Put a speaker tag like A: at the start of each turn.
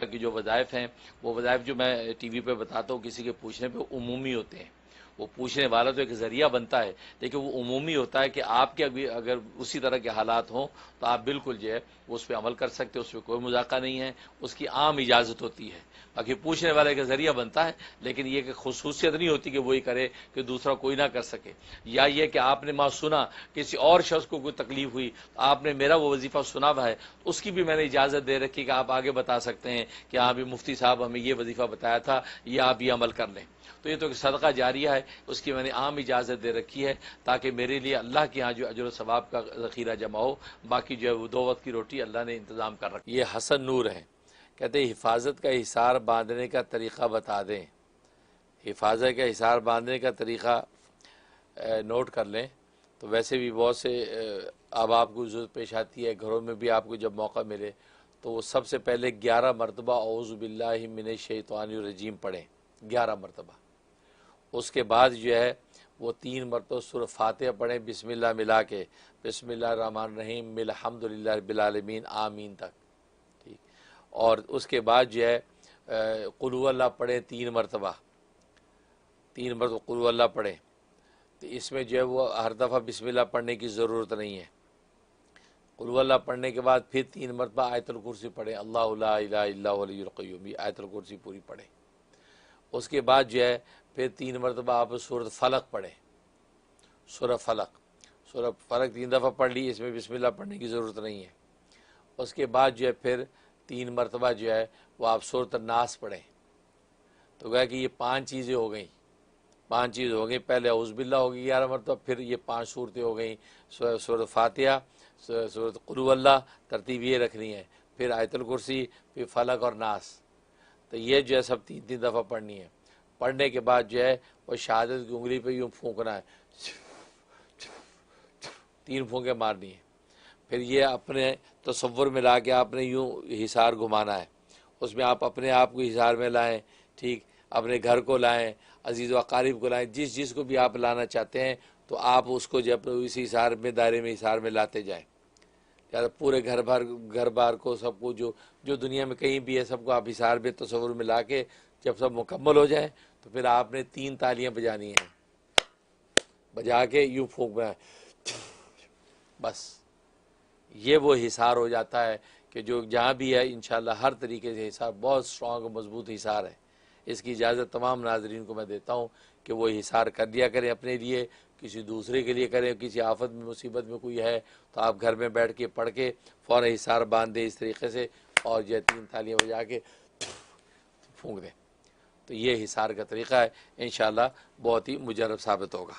A: कि जो वज़ाइफ हैं वो वज़ाइफ जो मैं टीवी पे बताता हूँ किसी के पूछने पे उमूमी होते हैं। वो पूछने वाला तो एक ज़रिया बनता है, लेकिन वो उमूमी होता है कि आपके अभी अगर उसी तरह के हालात हों तो आप बिल्कुल जो है उस पर अमल कर सकते हो, उस पर कोई मजाका नहीं है, उसकी आम इजाज़त होती है। बाकी पूछने वाले का ज़रिया बनता है, लेकिन ये कि खसूसियत नहीं होती कि वही करे कि दूसरा कोई ना कर सके। या ये कि आपने माँ सुना किसी और शख्स को कोई तकलीफ हुई, तो आपने मेरा वो वजीफ़ा सुना हुआ है, उसकी भी मैंने इजाज़त दे रखी कि आप आगे बता सकते हैं कि हाँ भी मुफ्ती साहब हमें ये वजीफ़ा बताया था, ये आप ये अमल कर लें। तो ये तो सदका जारिया है, उसकी मैंने आम इजाज़त दे रखी है ताकि मेरे लिए अल्लाह के यहाँ जो अजर सवाब का ज़ख़ीरा जमा हो। बाकी जो है वो 2 वक्त की रोटी अल्लाह ने इंतज़ाम कर रखा। ये हसन नूर है, कहते हैं हिफाजत का हिसार बांधने का तरीक़ा बता दें। हिफाजत का हिसार बांधने का तरीक़ा नोट कर लें। तो वैसे भी बहुत से अब आपको ज़रूरत पेश आती है, घरों में भी आपको जब मौका मिले तो वो सबसे पहले 11 मरतबा औज़ु बिल्लाहि मिनश शैतानिर रजीम पढ़ें, 11 मरतबा। उसके बाद जो है वो 3 मरतबा सूरह फातिहा पढ़ें बिस्मिल्लाह मिला के, बिस्मिल्लाहिर रहमानिर रहीम अल्हम्दुलिल्लाहि रब्बिल आलमीन आमीन तक, ठीक। और उसके बाद जो है कुल हुवल्लाह पढ़ें 3 मरतबा, 3 मरतबा कुल हुवल्लाह पढ़ें। तो इसमें जो है वो हर दफ़ा बिस्मिल्लाह पढ़ने की ज़रूरत नहीं है। कुल हुवल्लाह पढ़ने के बाद फिर 3 मरतबा आयतुल कुर्सी पढ़ें, अल्लाहु ला इलाहा इल्ला हुवल हय्युल क़य्यूम, आयतुल कुर्सी पूरी पढ़ें। उसके बाद जो है फिर 3 मरतबा आप सूरत फलक पढ़ें, सूरह फलक, सूरह फलक 3 दफ़ा पढ़ ली, इसमें बिस्मिल्लाह पढ़ने की ज़रूरत नहीं है। उसके बाद जो है फिर 3 मरतबा जो है वो आप सूरत नास पढ़ें। तो कहा कि ये 5 चीज़ें हो गई, 5 चीज़ हो गई। पहले औज़ु बिल्लाह होगी 11 मरतबा, फिर ये 5 सूरतें हो गई, सूरत फातिहा, सूरत कुल हुवल्लाह, तरतीब ये रखनी है, फिर आयतुल कुर्सी, फिर फलक और नास। तो ये जो है सब 3-3 दफ़ा पढ़नी है। पढ़ने के बाद जो है वो शहादत की उंगली पे यूँ फूंकना है, 3 फूंके मारनी है। फिर ये अपने तसव्वुर में ला के आपने यूँ हिसार घुमाना है, उसमें आप अपने आप को हिसार में लाएं, ठीक, अपने घर को लाएं, अजीज़ व अकारीब को लाएं, जिस को भी आप लाना चाहते हैं तो आप उसको जब इस हिसार में दायरे में हिसार में लाते जाएं। या पूरे घर बार को सबको जो जो दुनिया में कहीं भी है सबको आप हिसार में तसव्वुर में ला के जब सब मुकम्मल हो जाए तो फिर आपने 3 तालियां बजानी हैं, बजा के यूँ फूंकना है, बस ये वो हिसार हो जाता है कि जो जहाँ भी है इंशाअल्लाह हर तरीके से हिसार बहुत स्ट्रॉन्ग मजबूत हिसार है। इसकी इजाज़त तमाम नाजरीन को मैं देता हूँ कि वो हिसार कर दिया करें अपने लिए, किसी दूसरे के लिए करें। किसी आफत में मुसीबत में कोई है तो आप घर में बैठ के पढ़ के फ़ौरन हिसार बांध दें इस तरीके से, और जो 3 तालियाँ बजा के फूंक दें। तो ये हिसार का तरीक़ा है, इंशाअल्लाह बहुत ही मुजर्रब साबित होगा।